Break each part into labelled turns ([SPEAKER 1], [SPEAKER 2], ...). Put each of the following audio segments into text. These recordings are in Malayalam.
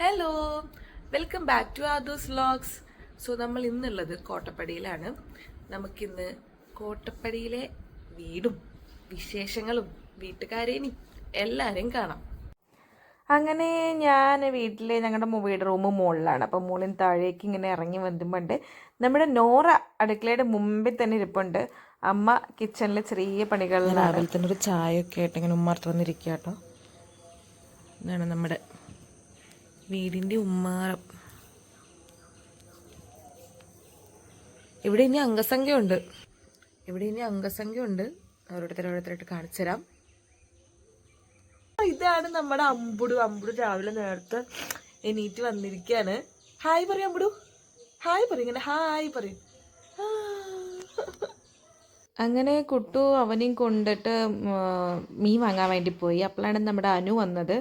[SPEAKER 1] ഹലോ, വെൽക്കം ബാക്ക് ടു ആദൂസ് വ്ലോഗ്സ്. സോ നമ്മൾ ഇന്നുള്ളത് കോട്ടപ്പടിയിലാണ്. നമുക്കിന്ന് കോട്ടപ്പടിയിലെ വീടും വിശേഷങ്ങളും വീട്ടുകാരെയും എല്ലാവരെയും കാണാം. അങ്ങനെ ഞാൻ ഞങ്ങളുടെ വീട് റൂം മുകളിലാണ്. അപ്പം മുകളിൽ താഴേക്ക് ഇങ്ങനെ ഇറങ്ങി വന്നുമ്പോണ്ട് നമ്മുടെ നോറ അടുക്കളയുടെ മുമ്പിൽ തന്നെ ഇരിപ്പുണ്ട്. അമ്മ കിച്ചണിൽ ചെറിയ പണികളിലാണ്. രാവിലെ തന്നെ ഒരു ചായയൊക്കെ ആയിട്ട് ഇങ്ങനെ ഉമ്മാർത്ത് വന്നിരിക്കുക കേട്ടോ. ഇതാണ് നമ്മുടെ വീടിൻ്റെ ഉമ്മാറം. ഇവിടെ ഇനി അംഗസംഖ്യ ഉണ്ട്. ഓരോരുത്തരായിട്ട് കാണിച്ചു തരാം. ഇതാണ് നമ്മുടെ അമ്പുടു. രാവിലെ നേരത്തെ എണീറ്റ് വന്നിരിക്കുകയാണ്. ഹായ് പറയും അമ്പുടു, ഹായ് പറയും, ഇങ്ങനെ ഹായ് പറയും. അങ്ങനെ കുട്ടു അവനെയും കൊണ്ടിട്ട് മീൻ വാങ്ങാൻ വേണ്ടി പോയി. അപ്പോഴാണ് നമ്മുടെ അനു വന്നത്.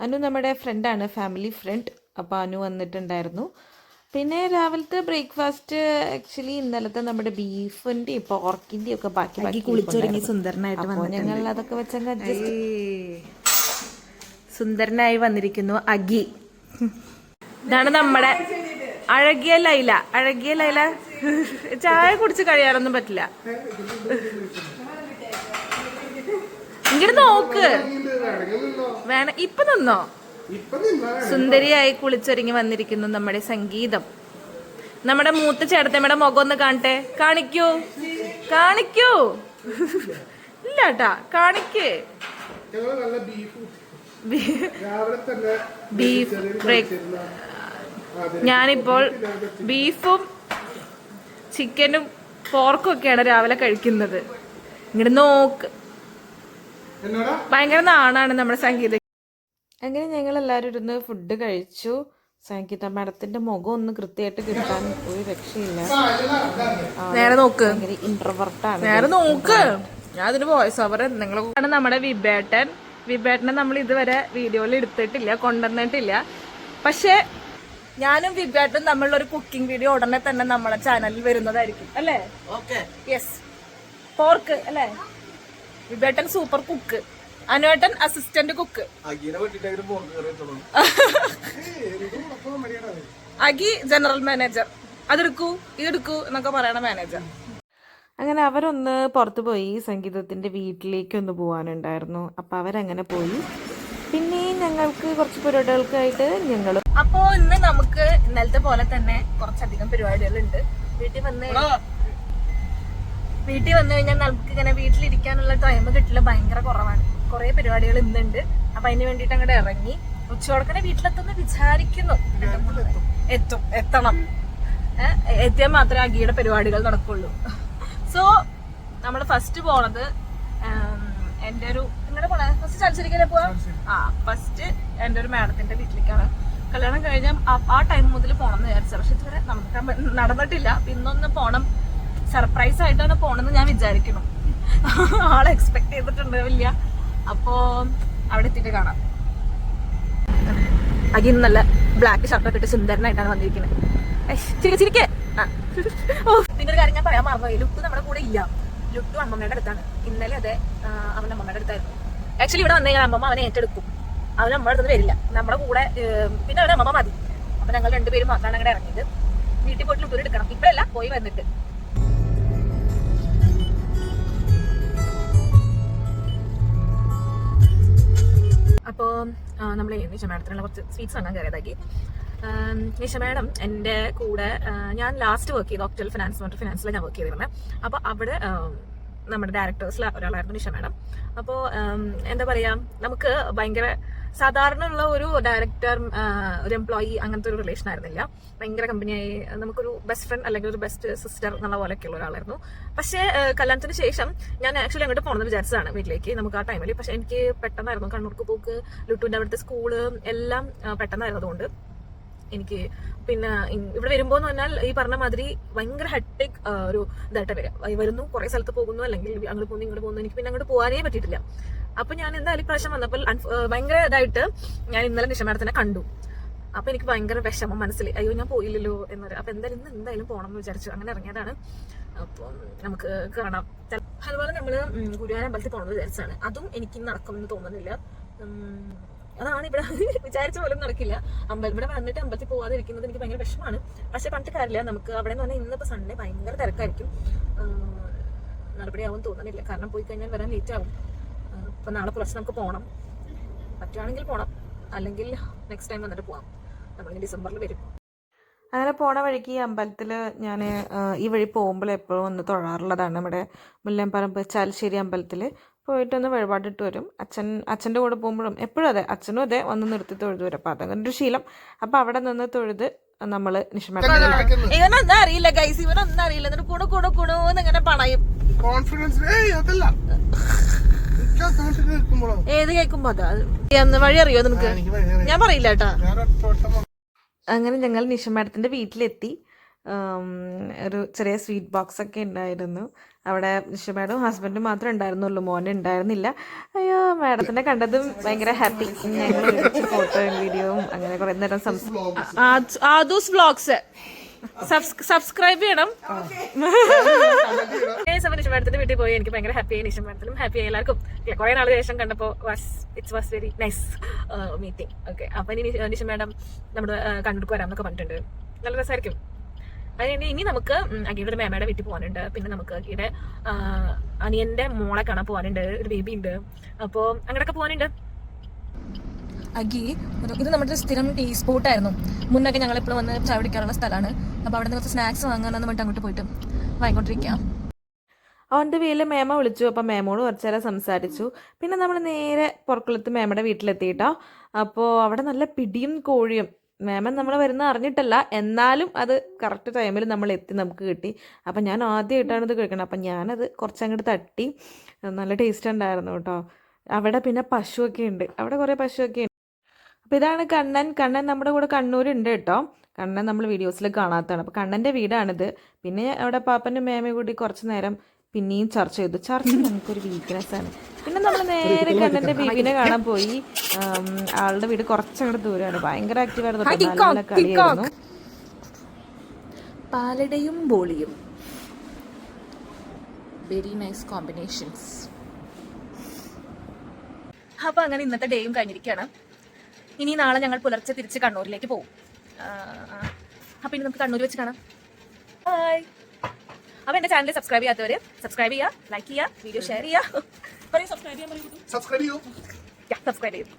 [SPEAKER 1] അനു നമ്മുടെ ഫ്രണ്ടാണ്, ഫാമിലി ഫ്രണ്ട്. അപ്പോൾ അനു വന്നിട്ടുണ്ടായിരുന്നു. പിന്നെ രാവിലത്തെ ബ്രേക്ക്ഫാസ്റ്റ് ആക്ച്വലി ഇന്നലത്തെ നമ്മുടെ ബീഫിൻ്റെയും പോർക്കിൻ്റെയും ഒക്കെ ബാക്കി കുളിച്ചൊരുങ്ങി സുന്ദരനായിട്ട് വന്നു. ഞങ്ങൾ അതൊക്കെ വെച്ചങ്ങ് സുന്ദരനായി വന്നിരിക്കുന്നു അഗി. ഇതാണ് നമ്മുടെ അഴകിയ ലൈല. ചായ കുടിച്ച് കഴിയാനൊന്നും പറ്റില്ല. ഇങ്ങോട്ട് നോക്ക്, വേണം ഇപ്പൊ നിന്നോ. സുന്ദരിയായി കുളിച്ചൊരുങ്ങി വന്നിരിക്കുന്നു നമ്മുടെ സംഗീതം. നമ്മുടെ മൂത്ത ചേട്ടത്തമ്മയുടെ മുഖം ഒന്ന് കാണട്ടെ. കാണിക്കൂ ഇല്ലാട്ടാ, കാണിക്കേ. Beef break. ഞാനിപ്പോൾ ബീഫും ചിക്കനും പോർക്കും ഒക്കെയാണ് രാവിലെ കഴിക്കുന്നത്. ഇങ്ങോട്ട് നോക്ക്, ഭയങ്കര നാണാണ് നമ്മുടെ സംഗീത. അങ്ങനെ ഞങ്ങൾ എല്ലാവരും ഇരുന്ന് ഫുഡ് കഴിച്ചു. സംഗീത മാഡത്തിന്റെ മുഖം ഒന്ന് കൃത്യമായിട്ട് കിട്ടാൻ ഒരു രക്ഷയില്ല. നേരെ നോക്ക്, ഇൻട്രോവർട്ടാണ്. നേരെ നോക്ക്. ഞാൻ അതിന് വോയിസ് ഓവർ എന്തെങ്കിലും. നമ്മുടെ വിബേട്ടനെ നമ്മൾ ഇതുവരെ വീഡിയോയിൽ എടുത്തിട്ടില്ല, കൊണ്ടുവന്നിട്ടില്ല. പക്ഷെ ഞാനും വിബേട്ടനും തമ്മിലുള്ള ഒരു കുക്കിംഗ് വീഡിയോ ഉടനെ തന്നെ നമ്മളെ ചാനലിൽ വരുന്നതായിരിക്കും അല്ലേ? യെസ്, പോർക്ക് അല്ലേ? വിബേട്ടൻ സൂപ്പർ കുക്ക്, അനുവേട്ടൻ അസിസ്റ്റന്റ് കുക്ക്, അഗി ജനറൽ മാനേജർ. അതെടുക്കൂ ഇതെടുക്കൂ എന്നൊക്കെ പറയണ മാനേജർ. അങ്ങനെ അവരൊന്ന് പുറത്തു പോയി. സംഗീതത്തിന്റെ വീട്ടിലേക്ക് ഒന്ന് പോകാനുണ്ടായിരുന്നു. അപ്പൊ അവരങ്ങനെ പോയി. പിന്നെ ഞങ്ങൾക്ക് കുറച്ച് പരിപാടികൾക്കായിട്ട് അപ്പോ ഇന്ന് നമുക്ക് ഇന്നലത്തെ പോലെ തന്നെ കുറച്ചധികം പരിപാടികളുണ്ട്. വീട്ടിൽ വന്നു കഴിഞ്ഞാൽ നമുക്ക് ഇങ്ങനെ വീട്ടിലിരിക്കാനുള്ള ടൈം കിട്ടില്ല, ഭയങ്കര കുറവാണ്. കുറെ പരിപാടികൾ ഇന്നുണ്ട്. അപ്പൊ അതിന് വേണ്ടിട്ട് അങ്ങോട്ട് ഇറങ്ങി. ഉച്ചയോടക്കനെ വീട്ടിലെത്തുന്ന വിചാരിക്കുന്നു. എത്തണം. എത്തിയാൽ മാത്രമേ അഗിയുടെ പരിപാടികൾ നടക്കുള്ളൂ. സോ നമ്മൾ ഫസ്റ്റ് പോണത് എന്റെ ഒരു നിങ്ങളുടെ പോണേ ഫസ്റ്റ് ചലച്ചിരിക്കലേ പോവാ. ഫസ്റ്റ് എന്റെ ഒരു മാഡത്തിന്റെ വീട്ടിലേക്കാണ്. കല്യാണം കഴിഞ്ഞ ആ ടൈം മുതൽ പോണം എന്ന് വിചാരിച്ചത്. പക്ഷെ ഇതുവരെ നമുക്ക് നടന്നിട്ടില്ല. ഇന്നൊന്ന് പോണം, സർപ്രൈസ് ആയിട്ടാണ് പോണെന്ന് ഞാൻ വിചാരിക്കുന്നു. ആളെ എക്സ്പെക്ട് ചെയ്തിട്ടുണ്ട് വലിയ. അപ്പോ അവിടെ എത്തിയിട്ട് കാണാം. അഗി നല്ല ബ്ലാക്ക് ഷർട്ടൊക്കെ ഇട്ട് സുന്ദരനായിട്ടാണ് വന്നിരിക്കുന്നത്. ചിരിക്കേ. പിന്നെ ഒരു കാര്യം ഞാൻ പറയാൻ മറന്നുപോയി. ലുക്ക് നമ്മുടെ കൂടെ ഇല്ല. ലുട്ടു അമ്മമ്മയുടെ അടുത്താണ്. ഇന്നലെ അതെ അവന്റെ അമ്മമ്മയുടെ അടുത്തായിരുന്നു. ആക്ച്വലി ഇവിടെ വന്നു കഴിഞ്ഞാൽ അമ്മമ്മ അവനെ ഏറ്റെടുക്കും. അവൻ നമ്മുടെ അടുത്ത് വരില്ല, നമ്മുടെ കൂടെ. പിന്നെ അവന്റെ അമ്മമ്മ മതി. അപ്പൊ ഞങ്ങൾ രണ്ടുപേരും മാത്രമാണ് അങ്ങോട്ട് ഇറങ്ങിയത്. വീട്ടിൽ പോയിട്ട് ലുട്ടൂര് എടുക്കണം. ഇപ്പഴല്ല, പോയി വന്നിട്ട്. അപ്പോൾ നമ്മൾ നിഷ മാഡത്തിനുള്ള കുറച്ച് സ്വീറ്റ്സ് വാങ്ങാൻ കയറിയതാക്കി. നിഷ മാഡം എൻ്റെ കൂടെ ഞാൻ ലാസ്റ്റ് വർക്ക് ചെയ്ത് ഒക്ടൽ ഫിനാൻസിലാണ് ഞാൻ വർക്ക് ചെയ്തിരുന്നത്. അപ്പോൾ അവിടെ നമ്മുടെ ഡയറക്ടേഴ്സിൽ ഒരാളായിരുന്നു നിഷ മാഡം. അപ്പോൾ എന്താ പറയുക, നമുക്ക് ഭയങ്കര സാധാരണ ഉള്ള ഒരു ഡയറക്ടർ ഒരു എംപ്ലോയി അങ്ങനത്തെ ഒരു റിലേഷൻ ആയിരുന്നില്ല. ഭയങ്കര കമ്പനിയായി, നമുക്കൊരു ബെസ്റ്റ് ഫ്രണ്ട് അല്ലെങ്കിൽ ഒരു ബെസ്റ്റ് സിസ്റ്റർ എന്നുള്ള പോലെയൊക്കെയുള്ള ഒരാളായിരുന്നു. പക്ഷേ കല്യാണത്തിന് ശേഷം ഞാൻ ആക്ച്വലി അങ്ങോട്ട് പോകണമെന്ന് വിചാരിച്ചതാണ് വീട്ടിലേക്ക്, നമുക്ക് ആ ടൈമിൽ. പക്ഷെ എനിക്ക് പെട്ടെന്നായിരുന്നു കണ്ണൂർക്ക് പോക്ക്, ലുട്ടുവിൻ്റെ അവിടുത്തെ സ്കൂള് എല്ലാം പെട്ടെന്നായിരുന്നതുകൊണ്ട് എനിക്ക് പിന്നെ ഇവിടെ വരുമ്പോൾ എന്ന് പറഞ്ഞാൽ ഈ പറഞ്ഞ മാതിരി ഭയങ്കര ഹെക്ടിക് ഒരു ഇതായിട്ട് വരുന്നു. കുറെ സ്ഥലത്ത് പോകുന്നു, അല്ലെങ്കിൽ അങ്ങോട്ട് പോകുന്നു ഇങ്ങോട്ട് പോകുന്നു. എനിക്ക് പിന്നെ അങ്ങോട്ട് പോകാനേ പറ്റിയിട്ടില്ല. അപ്പൊ ഞാൻ എന്തായാലും പ്രാവശ്യം വന്നപ്പോൾ ഭയങ്കര ഇതായിട്ട് ഞാൻ ഇന്നലെ നിഷ മാഡത്തിനെ കണ്ടു. അപ്പൊ എനിക്ക് ഭയങ്കര വിഷമം മനസ്സിൽ, അയ്യോ ഞാൻ പോയില്ലല്ലോ എന്നൊരു. അപ്പൊ എന്തായാലും പോകണം എന്ന് വിചാരിച്ചു. അങ്ങനെ ഇറങ്ങിയതാണ്. അപ്പം നമുക്ക് കാണാം. അതുപോലെ നമ്മള് ഗുരുവായൂർ അമ്പലത്തിൽ പോകണമെന്ന് വിചാരിച്ചാണ്. അതും എനിക്ക് നടക്കുമെന്ന് തോന്നുന്നില്ല. അതാണ് ഇവിടെ വിചാരിച്ച പോലും നടക്കില്ല. ഇവിടെ വന്നിട്ട് അമ്പലത്തിൽ പോവാതെ ഇരിക്കുന്നത് എനിക്ക് ഭയങ്കര വിഷമമാണ്. പക്ഷെ പറഞ്ഞിട്ട് കാര്യമില്ല, നമുക്ക് അവിടെ എന്ന് പറഞ്ഞാൽ ഇന്നിപ്പോൾ സൺഡേ ഭയങ്കര തിരക്കായിരിക്കും. നടപടിയാവും തോന്നുന്നില്ല, കാരണം പോയി കഴിഞ്ഞാൽ വരാൻ ലേറ്റ് ആവും. ഇപ്പം നാളെ പുലർച്ചെ നമുക്ക് പോകണം, പറ്റുവാണെങ്കിൽ പോകണം, അല്ലെങ്കിൽ നെക്സ്റ്റ് ടൈം വന്നിട്ട് പോവാം. നമ്മളിനി ഡിസംബറിൽ വരും.
[SPEAKER 2] അങ്ങനെ പോണ വഴിക്ക് ഈ അമ്പലത്തിൽ ഞാൻ ഈ വഴി പോകുമ്പോൾ എപ്പോഴും ഒന്ന് തൊഴാറുള്ളതാണ്. നമ്മുടെ മുല്ലമ്പറമ്പ് ചാലശ്ശേരി അമ്പലത്തിൽ പോയിട്ടൊന്ന് വഴിപാടിട്ട് വരും. അച്ഛൻ്റെ കൂടെ പോകുമ്പോഴും എപ്പോഴും അതെ, അച്ഛനും അതെ വന്ന് നിർത്തി തൊഴുതു വരും. അപ്പം അതങ്ങനെ ഒരു ശീലം. അപ്പം അവിടെ നിന്ന് തൊഴുത് നമ്മൾ
[SPEAKER 1] ഇവനൊന്നും അറിയില്ല ഗൈസ്, ഇവനൊന്നും അറിയില്ല. എന്നിട്ട് കൂടെ കൂടെ കൂടോന്ന് ഇങ്ങനെ പണയും. ഏത് കേൾക്കുമ്പോ അതാ വഴി അറിയോ നിനക്ക്? ഞാൻ പറയില്ല കേട്ടാ.
[SPEAKER 2] അങ്ങനെ ഞങ്ങൾ നിഷ മാഡത്തിൻ്റെ വീട്ടിലെത്തി. ഒരു ചെറിയ സ്വീറ്റ് ബോക്സ് ഒക്കെ ഉണ്ടായിരുന്നു അവിടെ. നിഷ മാഡവും ഹസ്ബൻഡും മാത്രമേ ഉണ്ടായിരുന്നുള്ളൂ, മോനെ ഉണ്ടായിരുന്നില്ല. അയ്യോ, മാഡത്തിനെ കണ്ടതും ഭയങ്കര ഹാപ്പി. ഞങ്ങൾ ഒരുമിച്ച് ഫോട്ടോയും വീഡിയോയും അങ്ങനെ കുറേ നേരം
[SPEAKER 1] ആദൂസ് വ്ലോഗ്സ് സബ്സ്ക്രൈബ് ചെയ്യണം. നിഷ മാഡത്തിന്റെ വീട്ടിൽ പോയി എനിക്ക് ഭയങ്കര ഹാപ്പിയായി. നിഷ മാഡത്തിനും ഹാപ്പിയായി, എല്ലാവർക്കും. കുറെ നാൾ ശേഷം കണ്ടപ്പോൾ it's was very nice meeting. Okay, അപ്പൊ ഇനി നിഷ മാഡം നമ്മുടെ കണ്ണൂർക്ക് വരാമെന്നൊക്കെ പറഞ്ഞിട്ടുണ്ട്. നല്ല രസമായിരിക്കും. അതിന് ഇനി നമുക്ക് അഗിയുടെ മേമയുടെ വീട്ടിൽ പോകാനുണ്ട്. പിന്നെ നമുക്ക് അഗിയുടെ അനിയന്റെ മോളെ കാണാൻ പോകാനുണ്ട്, ഒരു ബേബി ഉണ്ട്. അപ്പോൾ അങ്ങനെയൊക്കെ പോകാനുണ്ട്. അഗി ഇത് നമ്മുടെ സ്ഥിരം ടീ സ്പോട്ടായിരുന്നു. മുന്നൊക്കെ ഞങ്ങൾ എപ്പോഴും വന്ന് ചായ കുടിക്കാറുള്ള സ്ഥലമാണ്. അപ്പോൾ അവിടെ നിന്ന് കുറച്ച് സ്നാക്സ് വാങ്ങാനെന്ന് പറഞ്ഞിട്ട് അങ്ങോട്ട് പോയിട്ട് വാങ്ങിക്കൊണ്ടിരിക്കാം.
[SPEAKER 2] ഓൺ ദ വേയിൽ മേമ വിളിച്ചു. അപ്പം മേമോട് കുറച്ച് നേരം സംസാരിച്ചു. പിന്നെ നമ്മൾ നേരെ പുറക്കുളത്ത് മേമയുടെ വീട്ടിലെത്തിയിട്ടോ. അപ്പോൾ അവിടെ നല്ല പിടിയും കോഴിയും. മേമൻ നമ്മൾ വരുന്ന അറിഞ്ഞിട്ടല്ല, എന്നാലും അത് കറക്റ്റ് ടൈമിൽ നമ്മൾ എത്തി, നമുക്ക് കിട്ടി. അപ്പം ഞാൻ ആദ്യമായിട്ടാണ് ഇത് കഴിക്കണം. അപ്പം ഞാനത് കുറച്ചങ്ങോട്ട് തട്ടി. നല്ല ടേസ്റ്റ് ഉണ്ടായിരുന്നു കേട്ടോ. അവിടെ പിന്നെ പശുവൊക്കെ ഉണ്ട്, അവിടെ കുറേ പശുവൊക്കെ ഉണ്ട്. അപ്പോൾ ഇതാണ് കണ്ണൻ നമ്മുടെ കൂടെ കണ്ണൂരുണ്ട് കേട്ടോ. കണ്ണൻ നമ്മൾ വീഡിയോസിൽ കാണാത്തതാണ്. അപ്പോൾ കണ്ണൻ്റെ വീടാണിത്. പിന്നെ അവിടെ പാപ്പൻ്റെ മേമയും കൂടി കുറച്ച് നേരം പിന്നെയും ചർച്ച ചെയ്തു. ചർച്ച നമുക്കൊരു വീക്ക്നെസ്സാണ്. പിന്നെ നമ്മൾ നേരെ കണ്ണൻ്റെ ബേബിനെ കാണാൻ പോയി. ആളുടെ വീട് കുറച്ചങ്ങോട്ട് ദൂരമാണ്. ഭയങ്കര ആക്റ്റീവായിരുന്നു, നല്ല കളിയായിരുന്നു.
[SPEAKER 1] പാലടയും ബോളിയും വെരി നൈസ് കോമ്പിനേഷൻസ്. അപ്പോൾ അങ്ങനെ ഇന്നത്തെ ഡേയും കഴിഞ്ഞിരിക്കുകയാണ്. ഇനി നാളെ ഞങ്ങൾ പുലർച്ചെ തിരിച്ച് കണ്ണൂരിലേക്ക് പോകും. അപ്പോൾ ഇനി നമുക്ക് കണ്ണൂർ വെച്ച് കാണാം. ബൈ. അപ്പോൾ എൻ്റെ ചാനൽ സബ്സ്ക്രൈബ് ചെയ്യാത്തവർ സബ്സ്ക്രൈബ് ചെയ്യുക, ലൈക്ക് ചെയ്യുക, വീഡിയോ ഷെയർ ചെയ്യുക. സബ്സ്ക്രൈബ് ചെയ്യും.